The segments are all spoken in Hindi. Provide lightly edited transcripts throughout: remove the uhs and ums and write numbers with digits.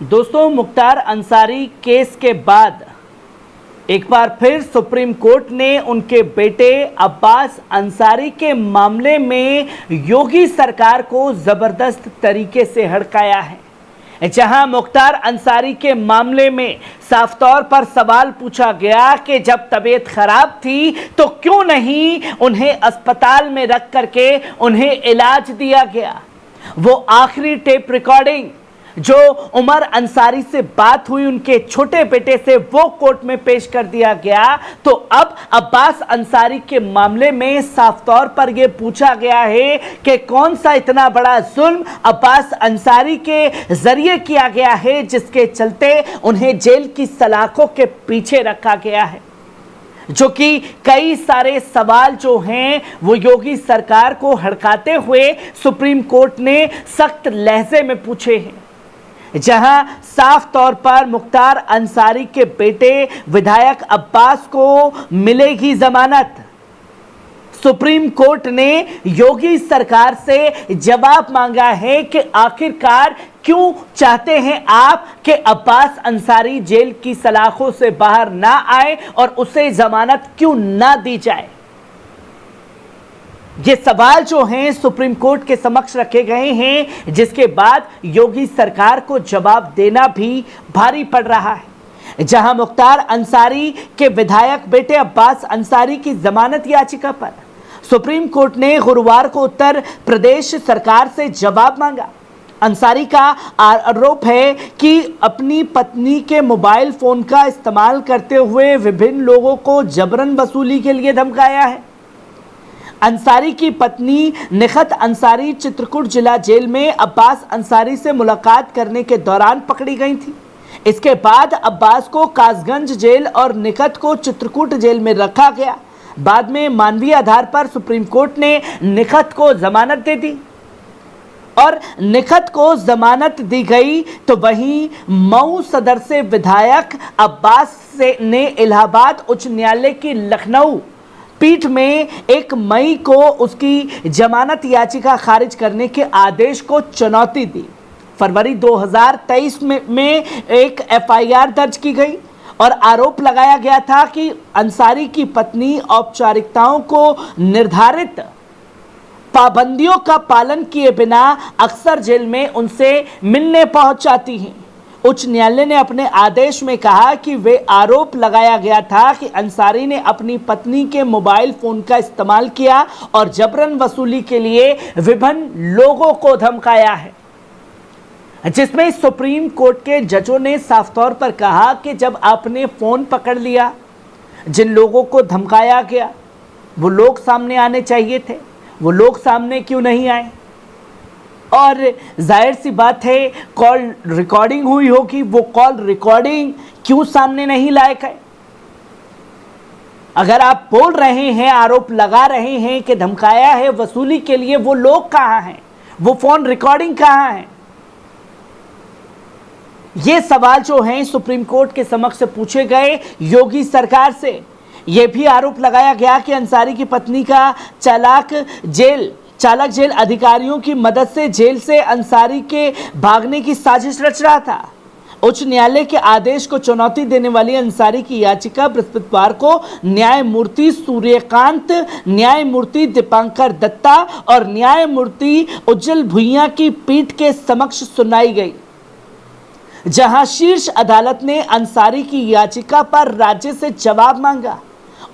दोस्तों, मुख्तार अंसारी केस के बाद एक बार फिर सुप्रीम कोर्ट ने उनके बेटे अब्बास अंसारी के मामले में योगी सरकार को जबरदस्त तरीके से हड़काया है। जहां मुख्तार अंसारी के मामले में साफ तौर पर सवाल पूछा गया कि जब तबीयत खराब थी तो क्यों नहीं उन्हें अस्पताल में रख करके उन्हें इलाज दिया गया। वो आखिरी टेप रिकॉर्डिंग जो उमर अंसारी से बात हुई उनके छोटे बेटे से, वो कोर्ट में पेश कर दिया गया। तो अब अब्बास अंसारी के मामले में साफ तौर पर यह पूछा गया है कि कौन सा इतना बड़ा जुल्म अब्बास अंसारी के जरिए किया गया है जिसके चलते उन्हें जेल की सलाखों के पीछे रखा गया है। जो कि कई सारे सवाल जो हैं वो योगी सरकार को हड़काते हुए सुप्रीम कोर्ट ने सख्त लहजे में पूछे हैं। जहां साफ तौर पर मुख्तार अंसारी के बेटे विधायक अब्बास को मिलेगी जमानत। सुप्रीम कोर्ट ने योगी सरकार से जवाब मांगा है कि आखिरकार क्यों चाहते हैं आप कि अब्बास अंसारी जेल की सलाखों से बाहर ना आए और उसे जमानत क्यों ना दी जाए। ये सवाल जो हैं सुप्रीम कोर्ट के समक्ष रखे गए हैं, जिसके बाद योगी सरकार को जवाब देना भी भारी पड़ रहा है। जहां मुख्तार अंसारी के विधायक बेटे अब्बास अंसारी की जमानत याचिका पर सुप्रीम कोर्ट ने गुरुवार को उत्तर प्रदेश सरकार से जवाब मांगा। अंसारी का आरोप है कि अपनी पत्नी के मोबाइल फोन का इस्तेमाल करते हुए विभिन्न लोगों को जबरन वसूली के लिए धमकाया है। अंसारी की पत्नी निखत अंसारी चित्रकूट जिला जेल में अब्बास अंसारी से मुलाकात करने के दौरान पकड़ी गई थी। इसके बाद अब्बास को कासगंज जेल और निखत को चित्रकूट जेल में रखा गया। बाद में मानवीय आधार पर सुप्रीम कोर्ट ने निखत को जमानत दे दी और निखत को जमानत दी गई तो वहीं मऊ सदर से विधायक अब्बास ने इलाहाबाद उच्च न्यायालय की लखनऊ पीठ में 1 मई को उसकी जमानत याचिका खारिज करने के आदेश को चुनौती दी। फरवरी 2023 में एक एफआईआर दर्ज की गई और आरोप लगाया गया था कि अंसारी की पत्नी औपचारिकताओं को निर्धारित पाबंदियों का पालन किए बिना अक्सर जेल में उनसे मिलने पहुंच जाती हैं। उच्च न्यायालय ने अपने आदेश में कहा कि वे आरोप लगाया गया था कि अंसारी ने अपनी पत्नी के मोबाइल फोन का इस्तेमाल किया और जबरन वसूली के लिए विभिन्न लोगों को धमकाया है। जिसमें सुप्रीम कोर्ट के जजों ने साफ तौर पर कहा कि जब आपने फोन पकड़ लिया, जिन लोगों को धमकाया गया वो लोग सामने आने चाहिए थे, वो लोग सामने क्यों नहीं आए। और जाहिर सी बात है कॉल रिकॉर्डिंग हुई होगी, वो कॉल रिकॉर्डिंग क्यों सामने नहीं लाए गए। अगर आप बोल रहे हैं, आरोप लगा रहे हैं कि धमकाया है वसूली के लिए, वो लोग कहां हैं, वो फोन रिकॉर्डिंग कहां है। ये सवाल जो हैं सुप्रीम कोर्ट के समक्ष पूछे गए योगी सरकार से। यह भी आरोप लगाया गया कि अंसारी की पत्नी का चालक जेल अधिकारियों की मदद से जेल से अंसारी के भागने की साजिश रच रहा था। उच्च न्यायालय के आदेश को चुनौती देने वाली अंसारी की याचिका बृहस्पतिवार को न्यायमूर्ति सूर्यकांत, न्यायमूर्ति दीपांकर दत्ता और न्यायमूर्ति उज्जवल भुइयां की पीठ के समक्ष सुनाई गई। जहां शीर्ष अदालत ने अंसारी की याचिका पर राज्य से जवाब मांगा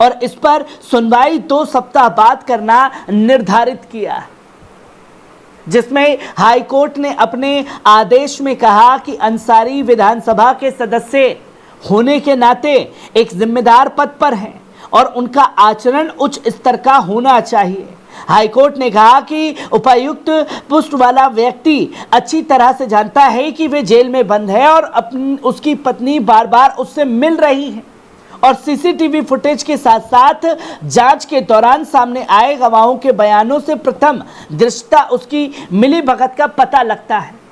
और इस पर सुनवाई 2 सप्ताह बाद करना निर्धारित किया, जिसमें हाई कोर्ट ने अपने आदेश में कहा कि अंसारी विधानसभा के सदस्य होने के नाते एक जिम्मेदार पद पर हैं और उनका आचरण उच्च स्तर का होना चाहिए। हाईकोर्ट ने कहा कि उपायुक्त पोस्ट वाला व्यक्ति अच्छी तरह से जानता है कि वे जेल में बंद है और उसकी पत्नी बार बार उससे मिल रही है और सीसीटीवी फुटेज के साथ साथ जांच के दौरान सामने आए गवाहों के बयानों से प्रथम दृष्टया उसकी मिलीभगत का पता लगता है।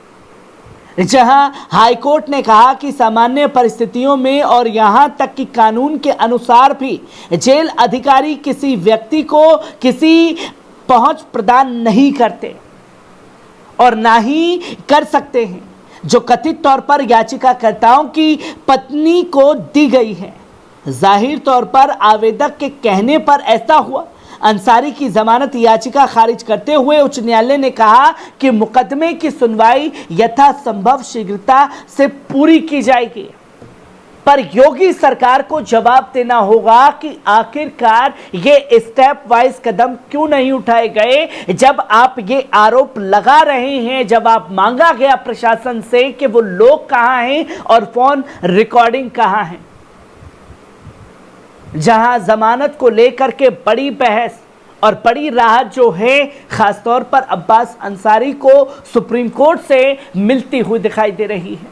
जहां हाईकोर्ट ने कहा कि सामान्य परिस्थितियों में और यहां तक कि कानून के अनुसार भी जेल अधिकारी किसी व्यक्ति को किसी पहुंच प्रदान नहीं करते और ना ही कर सकते हैं जो कथित तौर पर याचिकाकर्ताओं की पत्नी को दी गई है। जाहिर तौर पर आवेदक के कहने पर ऐसा हुआ। अंसारी की जमानत याचिका खारिज करते हुए उच्च न्यायालय ने कहा कि मुकदमे की सुनवाई यथासंभव शीघ्रता से पूरी की जाएगी। पर योगी सरकार को जवाब देना होगा कि आखिरकार ये स्टेप वाइज कदम क्यों नहीं उठाए गए। जब आप ये आरोप लगा रहे हैं, जब आप मांगा गया प्रशासन से कि वो लोग कहां हैं और फोन रिकॉर्डिंग कहां है। जहां जमानत को लेकर के बड़ी बहस और बड़ी राहत जो है खासतौर पर अब्बास अंसारी को सुप्रीम कोर्ट से मिलती हुई दिखाई दे रही है।